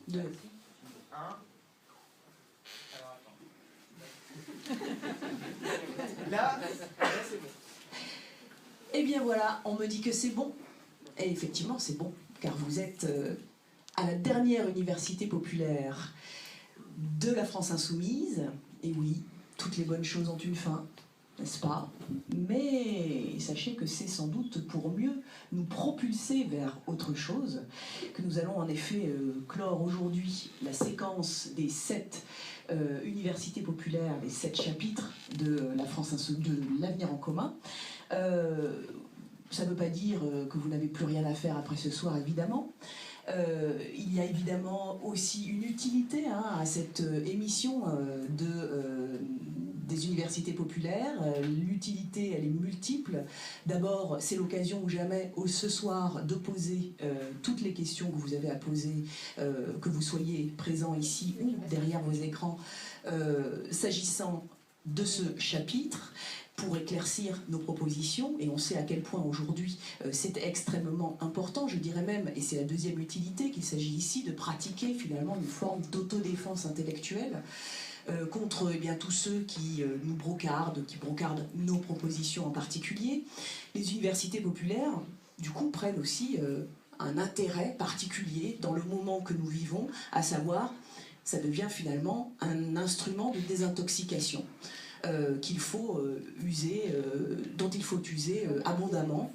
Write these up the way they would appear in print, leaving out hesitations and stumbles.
2. 1. Alors attends. Là c'est bon. Eh bien voilà, on me dit que c'est bon. Et effectivement, c'est bon, car vous êtes à la dernière université populaire de la France insoumise. Et oui, toutes les bonnes choses ont une fin, n'est-ce pas? Mais sachez que c'est sans doute pour mieux nous propulser vers autre chose que nous allons en effet clore aujourd'hui la séquence des 7 universités populaires, les 7 chapitres de la France insoumise, de l'avenir en commun. Ça ne veut pas dire que vous n'avez plus rien à faire après ce soir, évidemment. Il y a évidemment aussi une utilité à cette émission des universités populaires. L'utilité, elle est multiple. D'abord, c'est l'occasion ou jamais, ce soir, de poser toutes les questions que vous avez à poser, que vous soyez présents ici ou derrière vos écrans, s'agissant de ce chapitre, pour éclaircir nos propositions, et on sait à quel point aujourd'hui c'est extrêmement important, je dirais même, et c'est la deuxième utilité, qu'il s'agit ici de pratiquer finalement une forme d'autodéfense intellectuelle contre tous ceux qui nous brocardent, qui brocardent nos propositions en particulier. Les universités populaires, du coup, prennent aussi un intérêt particulier dans le moment que nous vivons, à savoir, ça devient finalement un instrument de désintoxication. Qu'il faut user, dont il faut user abondamment.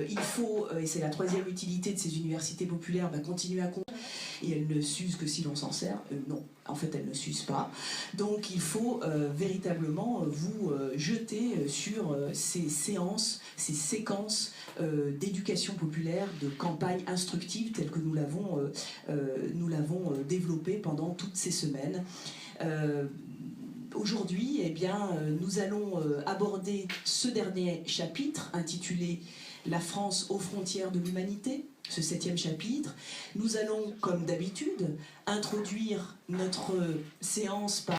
Il faut, et c'est la troisième utilité de ces universités populaires, continuer à compter. Et elles ne s'usent que si l'on s'en sert. Non, en fait, elles ne s'usent pas. Donc, il faut véritablement vous jeter sur ces séances, ces séquences d'éducation populaire, de campagne instructive, telles que nous l'avons développée pendant toutes ces semaines. Aujourd'hui, nous allons aborder ce dernier chapitre intitulé « La France aux frontières de l'humanité », ce 7e chapitre. Nous allons, comme d'habitude, introduire notre séance par